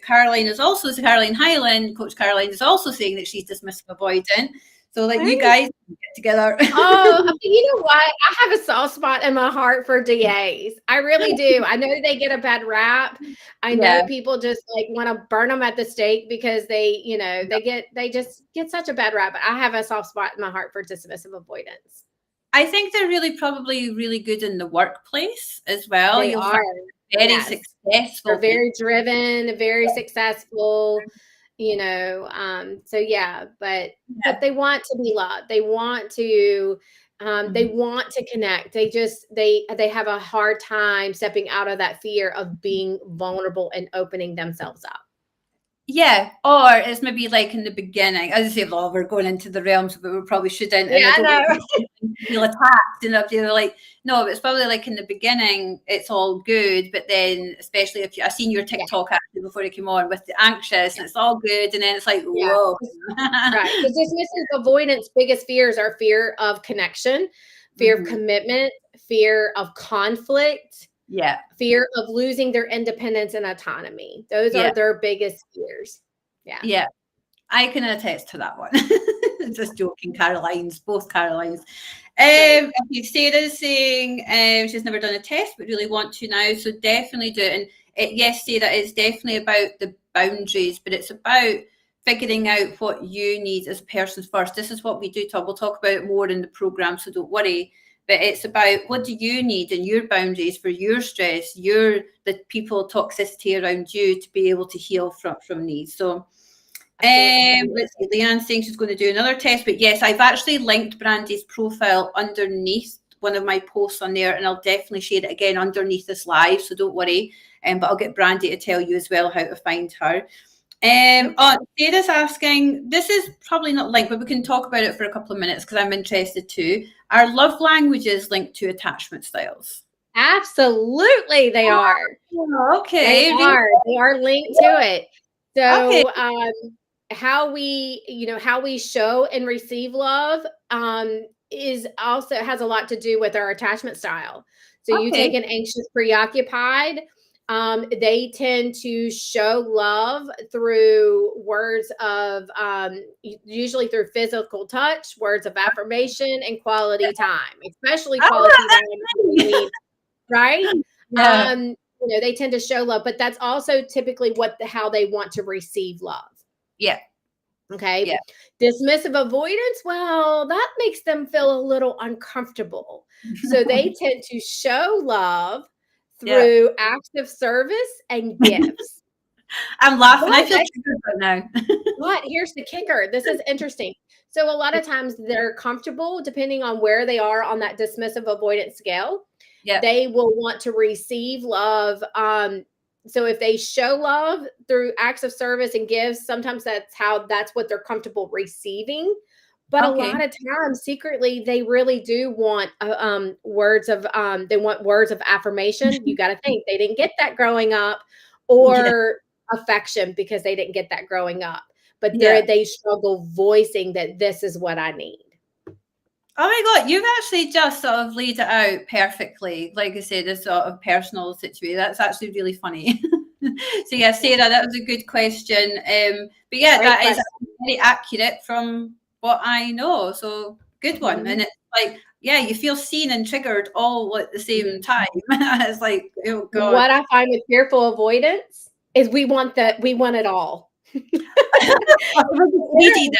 Caroline is also Caroline Highland. Coach Caroline is also saying that she's dismissive avoidant. So, like you Right. guys get together. Oh, I mean, you know what? I have a soft spot in my heart for DAs. I really do. I know they get a bad rap. I know Yeah, people just like want to burn them at the stake because they, you know, they just get such a bad rap. But I have a soft spot in my heart for dismissive avoidance. I think they're probably really good in the workplace as well. They You'll are. find very Yes. They're successful people. very driven, very successful, you know. So yeah, but Yeah. they want to be loved. They want to they want to connect. They have a hard time stepping out of that fear of being vulnerable and opening themselves up. Yeah, or it's maybe like in the beginning, as I say, well, we're going into the realms, but we probably shouldn't. And Yeah, I I don't want know. to feel attacked. And if you're like, no, it's probably like in the beginning, it's all good. But then, especially if I seen your Yeah, TikTok actually before it came on with the anxious, and it's all good. And then it's like, yeah. whoa. Right. Because dismissive avoidance biggest fears are fear of connection, fear of commitment, fear of conflict, Yeah. fear of losing their independence and autonomy. Those are Yeah. their biggest fears. Yeah. Yeah. I can attest to that one. Just joking, both Carolines. Right. Okay, Sarah's saying she's never done a test but really want to now, so definitely do it. And yes, Sarah, it's definitely about the boundaries, but it's about figuring out what you need as a person first. This is what we do talk. We'll talk about it more in the program, so don't worry. But it's about what do you need and your boundaries for your stress, the people toxicity around you to be able to heal from these. So let's see. Leanne's saying she's going to do another test, but yes, I've actually linked Brandi's profile underneath one of my posts on there, and I'll definitely share it again underneath this live. So don't worry. But I'll get Brandi to tell you as well how to find her. Sarah's asking, this is probably not linked, but we can talk about it for a couple of minutes because I'm interested too. Are love languages linked to attachment styles? Absolutely, they are. Okay. They are linked to it. Okay. So how we show and receive love is also has a lot to do with our attachment style. So you Okay. take an anxious, preoccupied. They tend to show love through words of, usually through physical touch, words of affirmation, and quality time, especially quality time between, right? Yeah. They tend to show love, but that's also typically how they want to receive love. Yeah. Okay. Yeah. Dismissive avoidance, well, that makes them feel a little uncomfortable. So they tend to show love Yeah. through acts of service and gifts. I'm laughing. I But, feel triggered right now. but here's the kicker. This is interesting. So a lot of times they're comfortable, depending on where they are on that dismissive avoidance scale. Yeah. They will want to receive love. So if they show love through acts of service and gifts, sometimes that's what they're comfortable receiving. But a Okay. lot of times, secretly, they really do want words of affirmation. You got to think they didn't get that growing up, Yeah. or affection, because they didn't get that growing up. But Yeah. they struggle voicing that this is what I need. Oh my God, you've actually just sort of laid it out perfectly. Like I said, this sort of personal situation. That's actually really funny. So yeah, Sarah, that was a good question. But yeah, Great that is question. very accurate from what I know. So good one. Mhm. And it's like, yeah, you feel seen and triggered all at the same Mhm. time. It's like, oh God. What I find with fearful avoidance is we want it all. Needy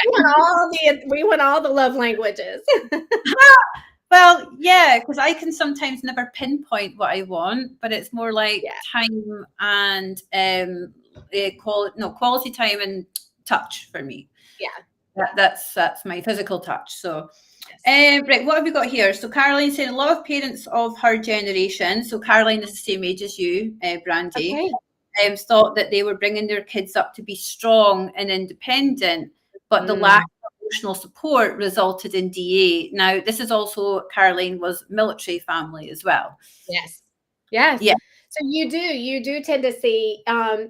We want all the love languages. Well, yeah, because I can sometimes never pinpoint what I want, but it's more like Yeah. time and quality time and touch for me. Yeah. That's my physical touch. So, Yes. right, what have we got here? So Caroline said a lot of parents of her generation. So Caroline is the same age as you, Brandi. Okay. Thought that they were bringing their kids up to be strong and independent, but the lack of emotional support resulted in DA. Now, this is also, Caroline was military family as well. Yes. Yes. Yeah. So you do tend to see, I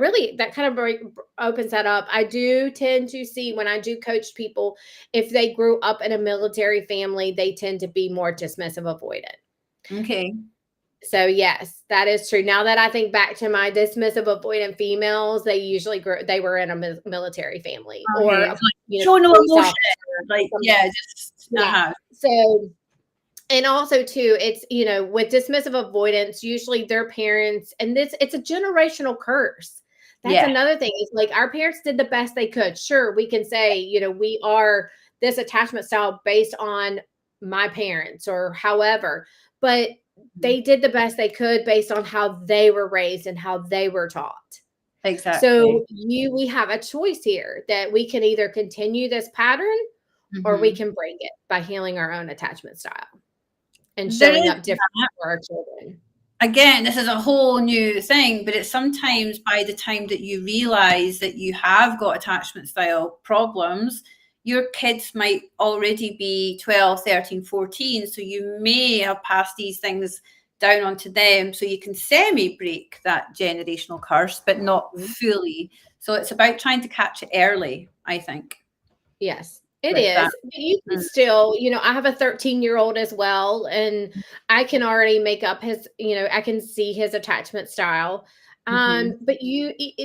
really, that kind of opens that up. I do tend to see, when I do coach people, if they grew up in a military family, they tend to be more dismissive avoidant. Okay. So yes, that is true. Now that I think back to my dismissive avoidant females, they usually they were in a military family, Okay. or It's like, show no police emotion. officer, Like, something. yeah, just Yeah. So, and also too, it's, with dismissive avoidance, usually their parents, and it's a generational curse. That's yeah. another thing. It's like our parents did the best they could. Sure, we can say, we are this attachment style based on my parents or however, but they did the best they could based on how they were raised and how they were taught. Exactly. So we have a choice here that we can either continue this pattern, or we can break it by healing our own attachment style and showing up different for our children. Again, this is a whole new thing, but it's sometimes by the time that you realize that you have got attachment style problems, your kids might already be 12, 13, 14. So you may have passed these things down onto them. So you can semi-break that generational curse, but not fully. So it's about trying to catch it early, I think. Yes, it is. But you can still, I have a 13-year-old as well, and I can already make up his, I can see his attachment style. But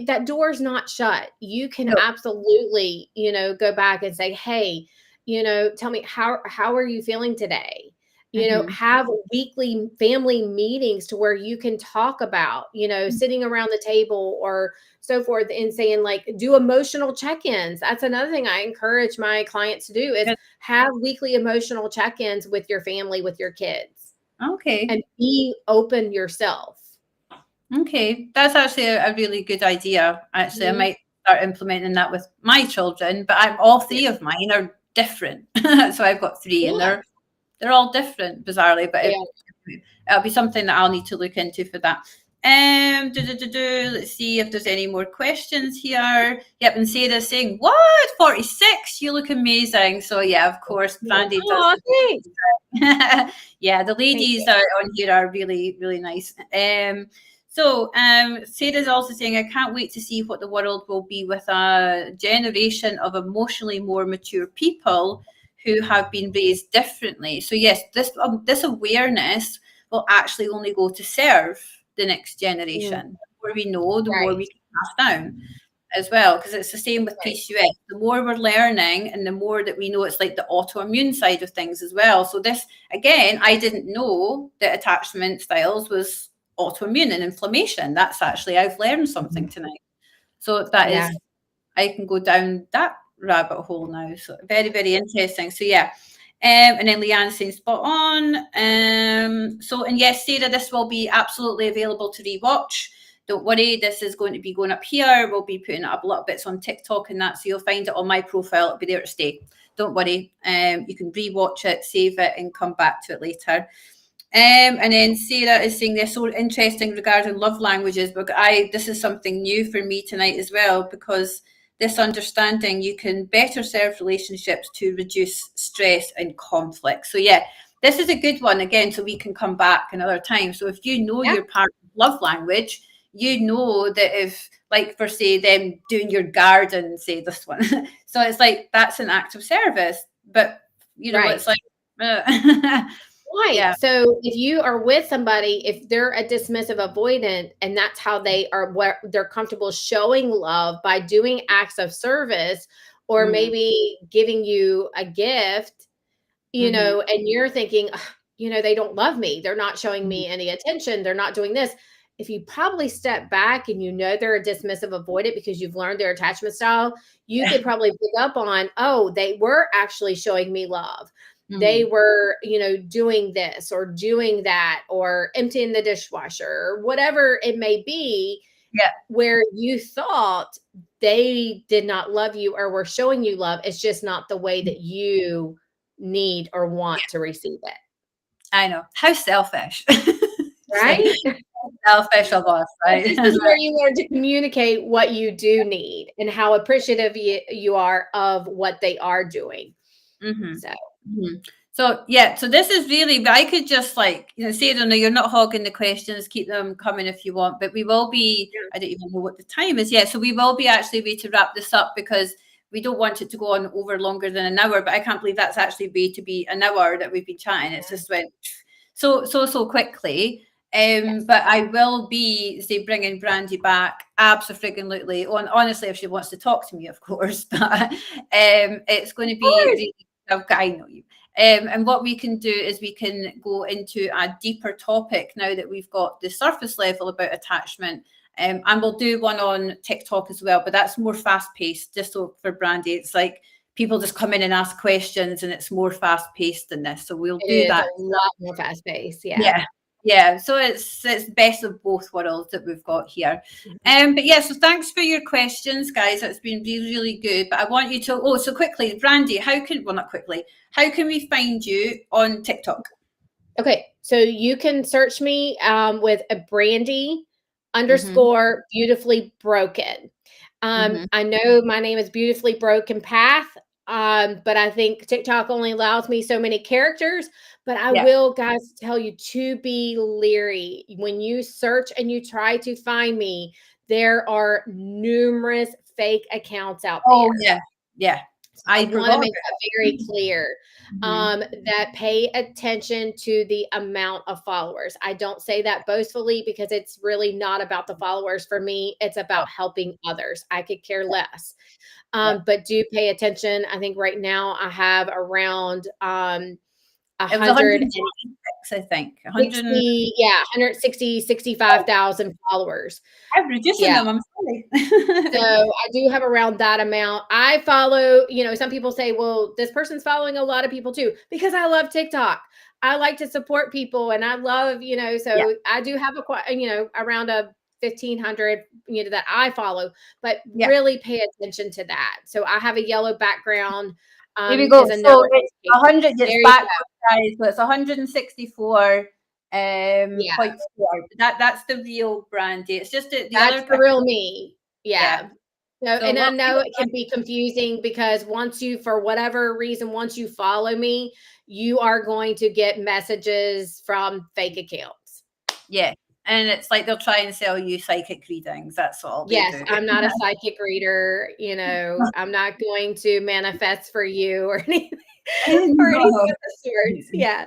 that door's not shut. You can absolutely, go back and say, hey, tell me, how are you feeling today? Have weekly family meetings to where you can talk about, sitting around the table or so forth, and saying, like, do emotional check-ins. That's another thing I encourage my clients to do, is have weekly emotional check-ins with your family, with your kids. Okay. And be open yourself. Okay. That's actually a really good idea. Actually, I might start implementing that with my children, but all three of mine are different. So I've got three, and they're all different, bizarrely, but it'll be something that I'll need to look into for that. Let's see if there's any more questions here. Yep, and Sarah's saying, what? 46? You look amazing. So yeah, of course, Brandi does. Yeah, the ladies on here are really, really nice. So Sarah's also saying, I can't wait to see what the world will be with a generation of emotionally more mature people who have been raised differently. So yes, this awareness will actually only go to serve the next generation. The more we know, the more Right. we can pass down as well, because it's the same with Right. PCOS. The more we're learning and the more that we know, it's like the autoimmune side of things as well. So this, again, I didn't know that attachment styles was autoimmune and inflammation. That's actually, I've learned something tonight. So that Yeah. is, I can go down that rabbit hole now. So very, very interesting. So yeah. And then Leanne saying spot on. So, and yes, Sarah, this will be absolutely available to rewatch. Don't worry, this is going to be going up here. We'll be putting up a little bits on TikTok and that, so you'll find it on my profile. It'll be there to stay. Don't worry. You can rewatch it, save it, and come back to it later. And then Sarah is saying they're so interesting regarding love languages, but this is something new for me tonight as well, because this understanding you can better serve relationships to reduce stress and conflict. So yeah, this is a good one again, so we can come back another time. So if you know your partner's love language, you know that if, like for say them doing your garden, say this one, so it's like that's an act of service, but you know, it's like Right. yeah. So if you are with somebody, if they're a dismissive avoidant and that's how they are, where they're comfortable showing love by doing acts of service, or maybe giving you a gift, you know, and you're thinking, you know, they don't love me. They're not showing me any attention. They're not doing this. If you probably step back and you know they're a dismissive avoidant because you've learned their attachment style, you could probably pick up on, oh, they were actually showing me love. They were, you know, doing this or doing that or emptying the dishwasher or whatever it may be, where you thought they did not love you or were showing you love. It's just not the way that you need or want to receive it. I know. How selfish. Right? Selfish of us, right? This is where you learn to communicate what you do need and how appreciative you are of what they are doing. So yeah, so this is really, I could just like, you know, say, no, you're not hogging the questions, keep them coming if you want, but we will be, I don't even know what the time is yet. So we will be actually way to wrap this up, because we don't want it to go on over longer than an hour, but I can't believe that's actually way to be an hour that we've been chatting. It's just went so quickly. But I will be, say, bringing Brandi back absolutely. Honestly, if she wants to talk to me, of course, but it's going to be really, I know you. And what we can do is we can go into a deeper topic now that we've got the surface level about attachment. And we'll do one on TikTok as well, but that's more fast paced. Just so for Brandi, it's like people just come in and ask questions, and it's more fast paced than this. So we'll do that. A lot more fast paced. Yeah. So it's best of both worlds that we've got here. But yeah, so thanks for your questions, guys. It's been really, really good. But I want you to, so quickly, Brandi, how can we find you on TikTok? Okay, so you can search me with a Brandi _ beautifully broken. I know my name is Beautifully Broken Path, but I think TikTok only allows me so many characters. But I will, guys, tell you to be leery. When you search and you try to find me, there are numerous fake accounts out there. Oh, yeah. I want to make that very clear, that pay attention to the amount of followers. I don't say that boastfully, because it's really not about the followers for me. It's about helping others. I could care less. But do pay attention. I think right now I have around 166, I think. 65,000 followers. I'm reducing them. I'm sorry. So I do have around that amount. I follow, you know, some people say, well, this person's following a lot of people too, because I love TikTok. I like to support people, and I love, you know, so I do have around a 1,500, you know, that I follow, but really pay attention to that. So I have a yellow background. Here we go. So it's 100. It's backwards, guys. So it's 164. 0.4. That's the real Brandi. It's just the the real me. Yeah. So, and I know it can be confusing, because for whatever reason, once you follow me, you are going to get messages from fake accounts. Yeah. And it's like they'll try and sell you psychic readings. That's all they do. I'm not a psychic reader. You know, I'm not going to manifest for you or anything. or anything of the sorts. Yeah.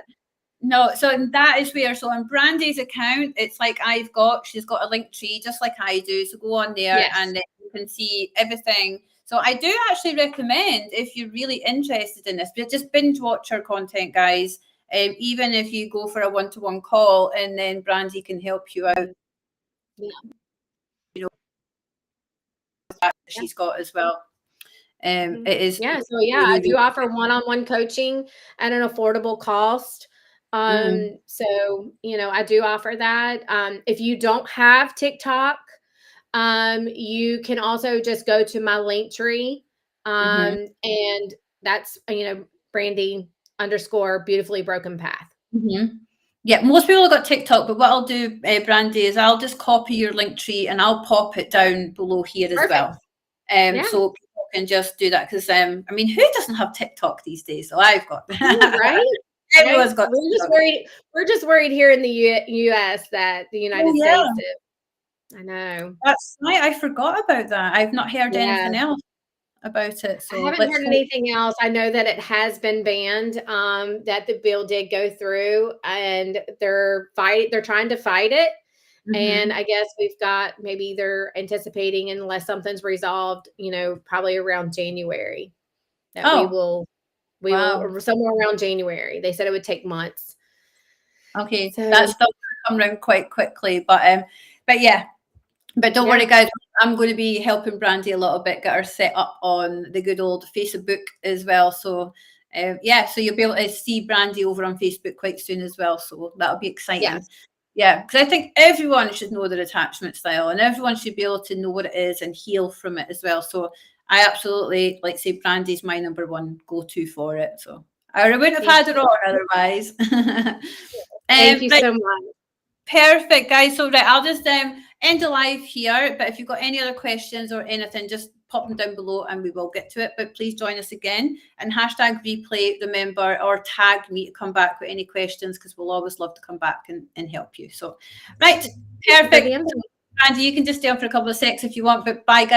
No, so that is where, so on Brandi's account, it's like she's got a link tree just like I do. So go on there and then you can see everything. So I do actually recommend, if you're really interested in this, but just binge watch her content, guys. Even if you go for a one-to-one call, and then Brandi can help you out. Yeah. You know, that she's got as well. It is. Yeah. So yeah, I do offer one-on-one coaching at an affordable cost. So, you know, I do offer that. If you don't have TikTok, you can also just go to my link tree. And that's, you know, Brandi _ beautifully broken path. Yeah, most people have got TikTok, but what I'll do, Brandi, is I'll just copy your link tree and I'll pop it down below here as well. So people can just do that, because I mean, who doesn't have TikTok these days? So I've got right. Everyone's got. We're just worried here in the U.S. that the United States is. I know. That's right. I forgot about that. I've not heard anything else about it. So I haven't heard anything else. I know that it has been banned. That the bill did go through, and they're trying to fight it. And I guess maybe they're anticipating, unless something's resolved, you know, probably around January, that we will somewhere around January. They said it would take months. Okay, so that's still come around quite quickly, but yeah. But don't worry, guys. I'm going to be helping Brandi a little bit, get her set up on the good old Facebook as well. So so you'll be able to see Brandi over on Facebook quite soon as well. So that'll be exciting. Yeah, because I think everyone should know their attachment style, and everyone should be able to know what it is and heal from it as well. So I absolutely, like, say, Brandi's my number one go-to for it. So I wouldn't have had her on otherwise. Thank you so much. Perfect, guys. So I'll just end the live here. But if you've got any other questions or anything, just pop them down below and we will get to it. But please join us again, and #replay, remember, or tag me to come back with any questions, because we'll always love to come back and help you. So, right, perfect. Brandi, you can just stay on for a couple of seconds if you want, but bye, guys.